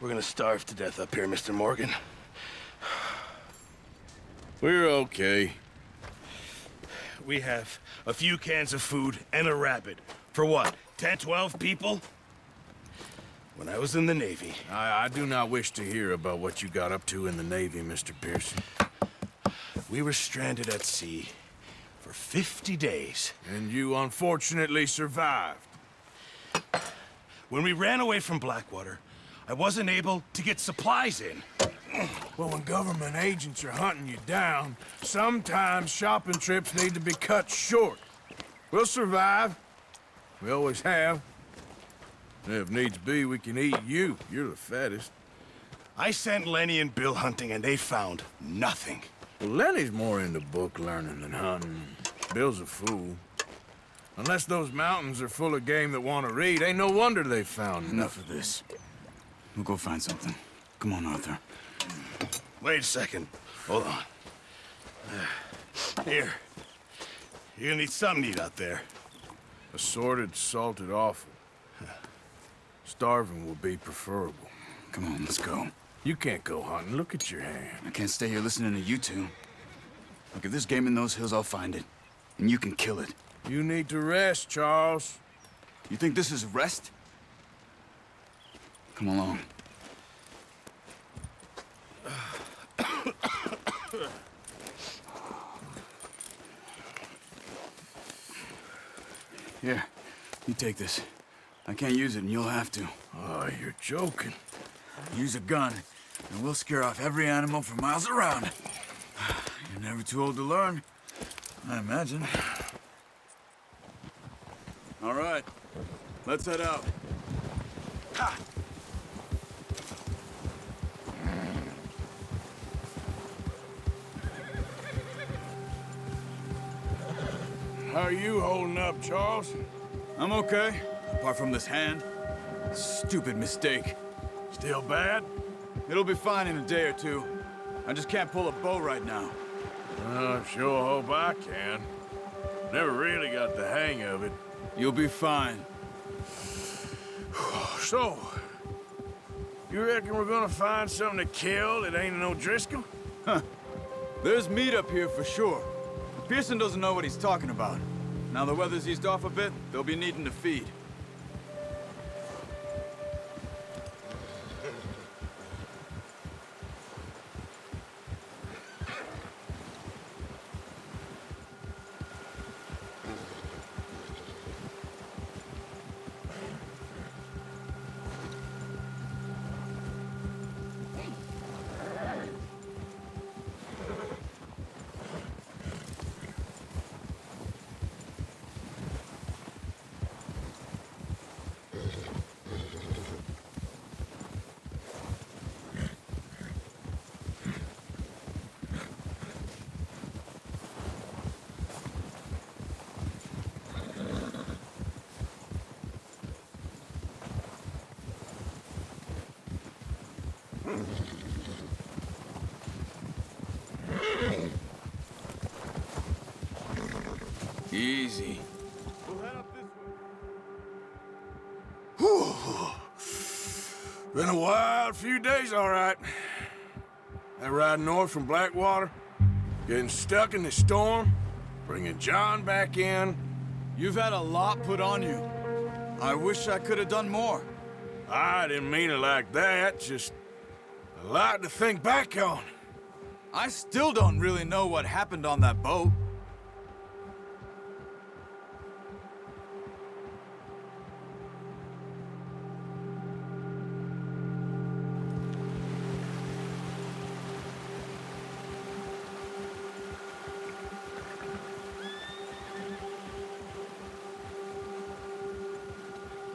We're gonna starve to death up here, Mr. Morgan. We're okay. We have a few cans of food and a rabbit. For what, 10, 12 people? When I was in the Navy... I do not wish to hear about what you got up to in the Navy, Mr. Pearson. We were stranded at sea for 50 days. And you unfortunately survived. When we ran away from Blackwater, I wasn't able to get supplies in. Well, when government agents are hunting you down, sometimes shopping trips need to be cut short. We'll survive. We always have. And if needs be, we can eat you. You're the fattest. I sent Lenny and Bill hunting, and they found nothing. Well, Lenny's more into book learning than hunting. Bill's a fool. Unless those mountains are full of game that want to read, ain't no wonder they found Enough of this. We'll go find something. Come on, Arthur. Wait a second. Hold on. Here. You're gonna need something to eat out there. Assorted, salted offal. Starving will be preferable. Come on, let's go. You can't go hunting. Look at your hand. I can't stay here listening to you two. Look, if there's game in those hills, I'll find it. And you can kill it. You need to rest, Charles. You think this is rest? Come along. Here, you take this. I can't use it, and you'll have to. Oh, you're joking. Use a gun, and we'll scare off every animal for miles around. You're never too old to learn, I imagine. All right, let's head out. Ha! How are you holding up, Charles? I'm okay, apart from this hand. Stupid mistake. Still bad? It'll be fine in a day or two. I just can't pull a bow right now. I sure hope I can. Never really got the hang of it. You'll be fine. So, you reckon we're gonna find something to kill that ain't no Driscoll? Huh. There's meat up here for sure. Pearson doesn't know what he's talking about. Now the weather's eased off a bit, they'll be needing to feed. Easy. We'll head up this way. Been a wild few days, all right. That ride north from Blackwater, getting stuck in the storm, bringing John back in. You've had a lot put on you. I wish I could have done more. I didn't mean it like that, just a lot to think back on. I still don't really know what happened on that boat.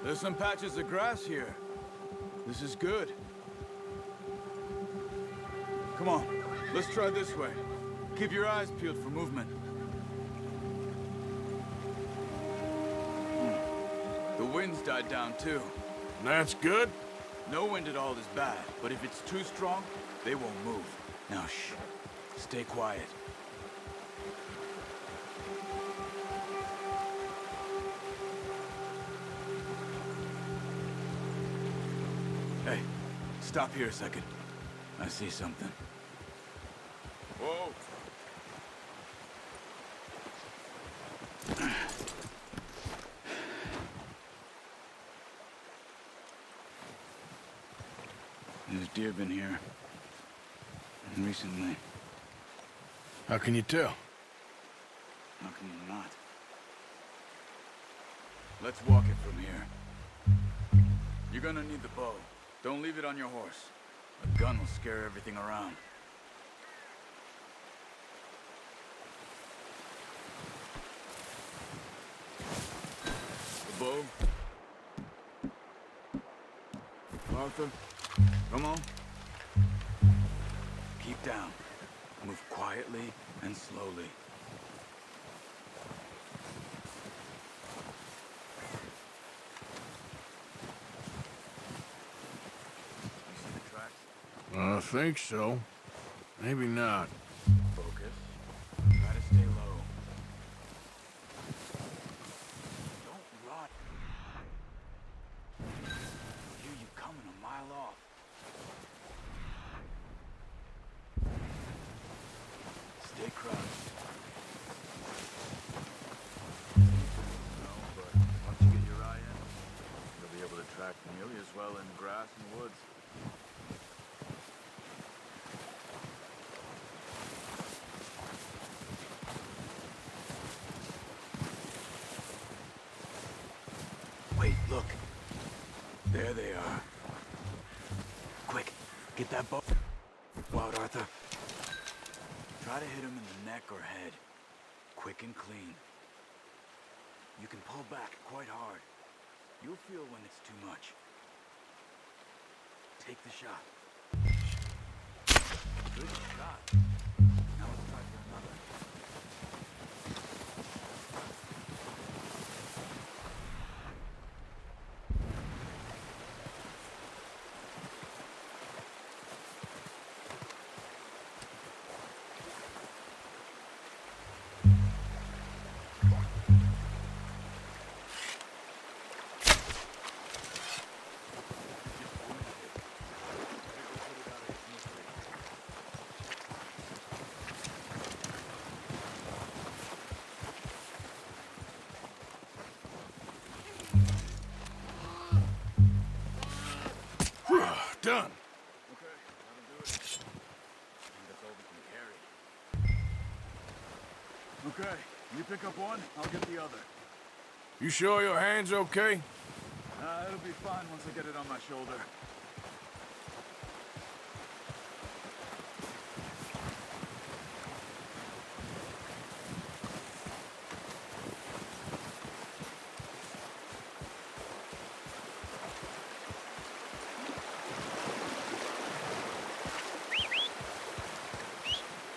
There's some patches of grass here. This is good. Come on, let's try this way. Keep your eyes peeled for movement. The wind's died down too. That's good. No wind at all is bad, but if it's too strong, they won't move. Now shh, stay quiet. Stop here a second. I see something. Whoa! There's deer been here. Recently. How can you tell? How can you not? Let's walk it from here. You're gonna need the bow. Don't leave it on your horse. A gun will scare everything around. The bow. Arthur, come on. Keep down. Move quietly and slowly. You see the tracks? I think so. Maybe not. Focus. Try to stay low. Don't run. I hear you coming a mile off. Stay crouched. No, but once you get your eye in, you'll be able to track nearly as well in grass and woods. Wait, look. There they are. Quick, get that bow out, Arthur. Try to hit him in the neck or head. Quick and clean. You can pull back quite hard. You'll feel when it's too much. Take the shot. Good shot. Now let's try for another. Done. Okay, that'll do it. I think that's all we can carry. Okay, you pick up one, I'll get the other. You sure your hand's okay? It'll be fine once I get it on my shoulder.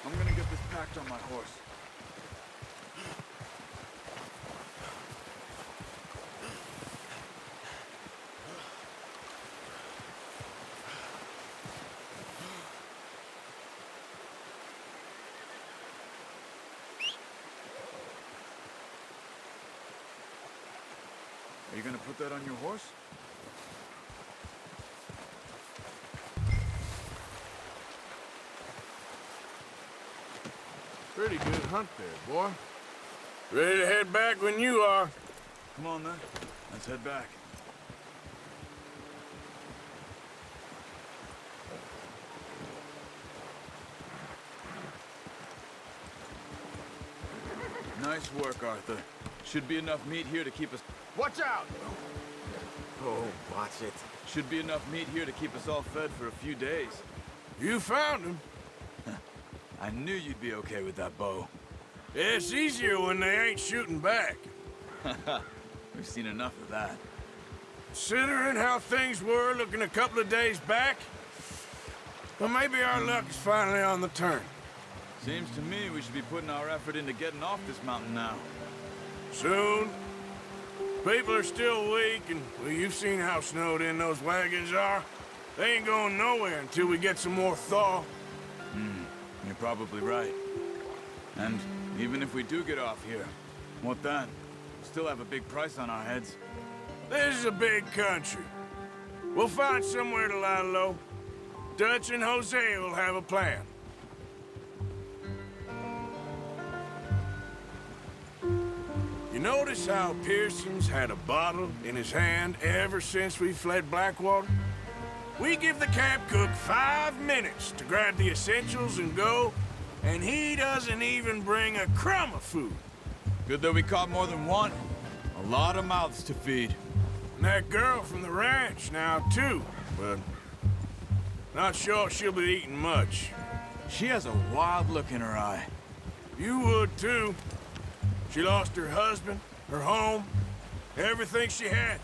I'm gonna get this packed on my horse. Are you gonna put that on your horse? Pretty good hunt there, boy. Ready to head back when you are. Come on then, let's head back. Nice work, Arthur. Should be enough meat here to keep us... Watch out! Oh, watch it. Should be enough meat here to keep us all fed for a few days. You found him. I knew you'd be okay with that bow. It's easier when they ain't shooting back. We've seen enough of that. Considering how things were looking a couple of days back, well, maybe our luck's finally on the turn. Seems to me we should be putting our effort into getting off this mountain now. Soon. People are still weak, and well, you've seen how snowed in those wagons are. They ain't going nowhere until we get some more thaw. You're probably right. And even if we do get off here, what then? We'll still have a big price on our heads. This is a big country. We'll find somewhere to lie low. Dutch and Hosea will have a plan. You notice how Pearson's had a bottle in his hand ever since we fled Blackwater? We give the camp cook 5 minutes to grab the essentials and go, and he doesn't even bring a crumb of food. Good that we caught more than one. A lot of mouths to feed. And that girl from the ranch now, too, but not sure she'll be eating much. She has a wild look in her eye. You would, too. She lost her husband, her home, everything she had.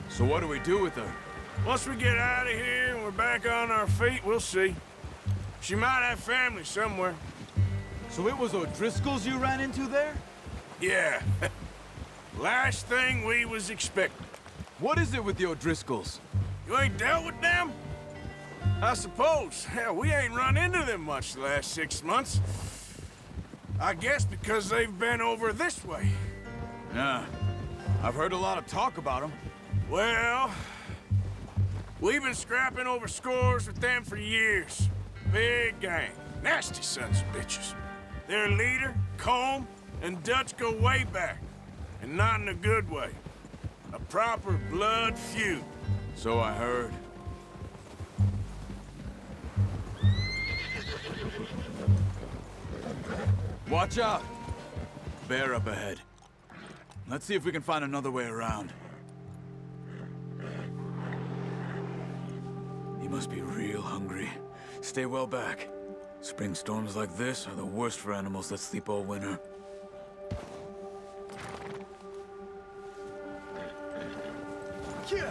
So what do we do with her? Once we get out of here and we're back on our feet, we'll see. She might have family somewhere. So it was O'Driscoll's you ran into there? Yeah. Last thing we was expecting. What is it with the O'Driscolls? You ain't dealt with them? I suppose. Hell, we ain't run into them much the last 6 months. I guess because they've been over this way. Yeah. I've heard a lot of talk about them. Well, we've been scrapping over scores with them for years. Big gang. Nasty sons of bitches. Their leader, Combe, and Dutch go way back. And not in a good way. A proper blood feud. So I heard. Watch out! Bear up ahead. Let's see if we can find another way around. He must be real hungry. Stay well back. Spring storms like this are the worst for animals that sleep all winter. Yeah.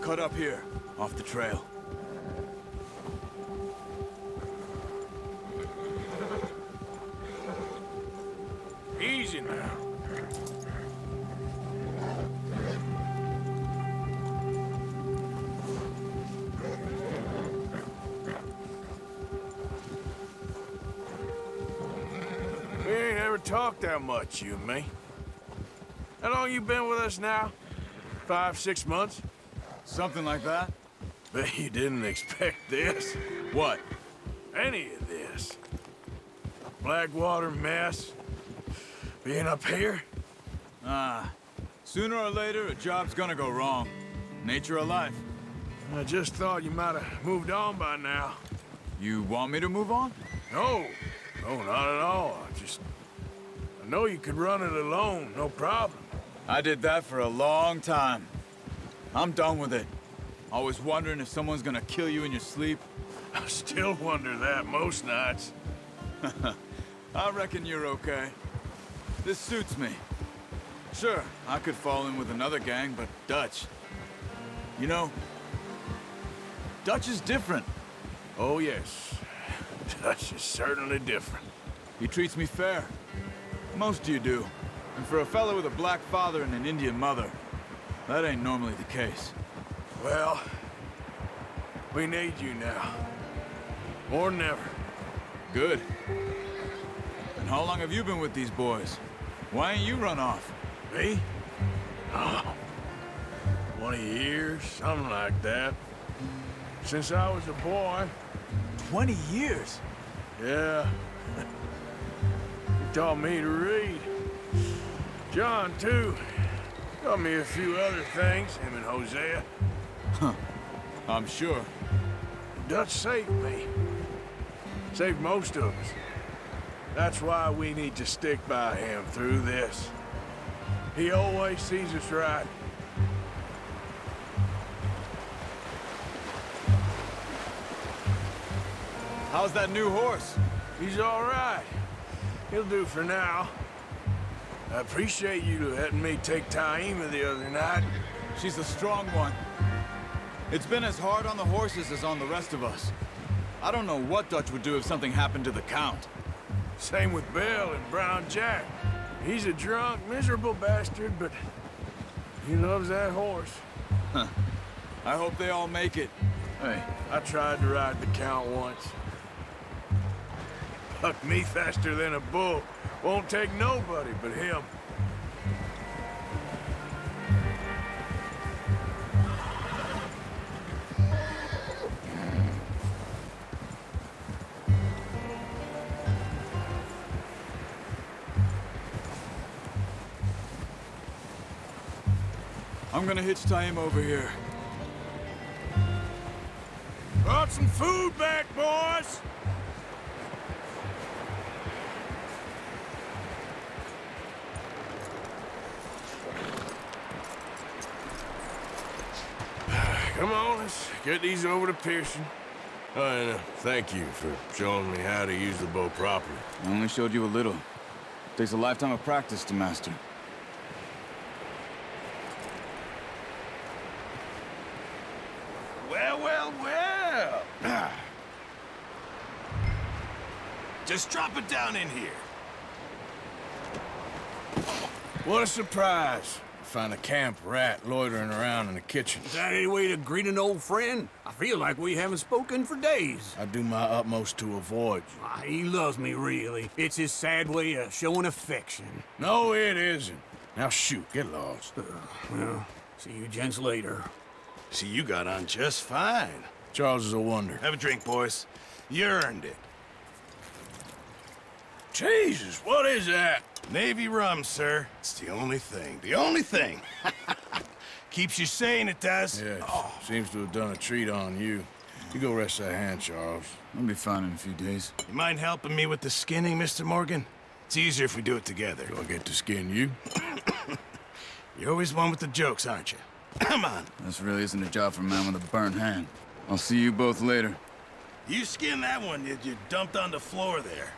Cut up here, off the trail. Easy now. We ain't ever talked that much, you and me. How long you been with us now? 5, 6 months? Something like that? Bet you didn't expect this. What? Any of this. Blackwater mess. Being up here? Sooner or later, a job's gonna go wrong. Nature of life. I just thought you might have moved on by now. You want me to move on? No. No, not at all. I know you could run it alone, no problem. I did that for a long time. I'm done with it. Always wondering if someone's gonna kill you in your sleep. I still wonder that most nights. I reckon you're okay. This suits me. Sure, I could fall in with another gang, but Dutch... You know, Dutch is different. Oh, yes. Dutch is certainly different. He treats me fair. Most of you do. And for a fellow with a black father and an Indian mother, that ain't normally the case. Well, we need you now. More than ever. Good. And how long have you been with these boys? Why ain't you run off? Me? Oh, 20 years, something like that. Since I was a boy. 20 years? Yeah. He taught me to read. John, too. Taught me a few other things, him and Hosea. Huh. I'm sure. Dutch saved me. Saved most of us. That's why we need to stick by him through this. He always sees us right. How's that new horse? He's all right. He'll do for now. I appreciate you letting me take Taima the other night. She's a strong one. It's been as hard on the horses as on the rest of us. I don't know what Dutch would do if something happened to the Count. Same with Bill and Brown Jack. He's a drunk, miserable bastard, but he loves that horse. I hope they all make it. Hey, I tried to ride the Count once. Fuck me faster than a bull. Won't take nobody but him. I'm gonna hitch tie him over here. Brought some food back, boys! Come on, let's get these over to Pearson. Oh, and thank you for showing me how to use the bow properly. I only showed you a little. Takes a lifetime of practice to master. Well, well, well. Just drop it down in here. What a surprise. Find a camp rat loitering around in the kitchen. Is that any way to greet an old friend? I feel like we haven't spoken for days. I do my utmost to avoid you. He loves me, really. It's his sad way of showing affection. No, it isn't. Now shoot, get lost. Well, see you gents later. See, you got on just fine. Charles is a wonder. Have a drink, boys. You earned it. Jesus, what is that? Navy rum, sir. It's the only thing. The only thing. Keeps you sane, it does. Yeah, seems to have done a treat on you. You go rest that hand, Charles. I'll be fine in a few days. You mind helping me with the skinning, Mr. Morgan? It's easier if we do it together. Do I get to skin you? You're always one with the jokes, aren't you? Come on. This really isn't a job for a man with a burnt hand. I'll see you both later. You skinned that one you dumped on the floor there.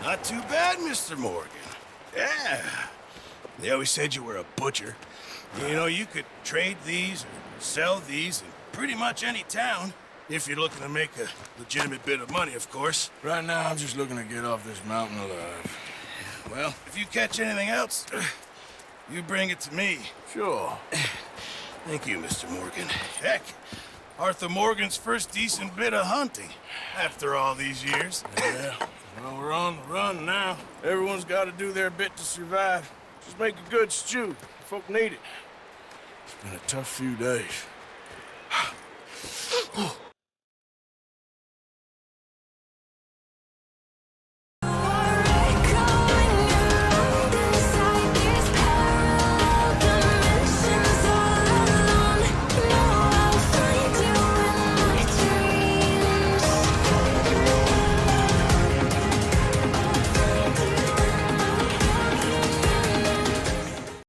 Not too bad, Mr. Morgan. Yeah. They always said you were a butcher. You know, you could trade these or sell these in pretty much any town. If you're looking to make a legitimate bit of money, of course. Right now, I'm just looking to get off this mountain alive. Well, if you catch anything else, you bring it to me. Sure. Thank you, Mr. Morgan. Heck, Arthur Morgan's first decent bit of hunting after all these years. Yeah. Well, we're on the run now. Everyone's got to do their bit to survive. Just make a good stew. Folk need it. It's been a tough few days.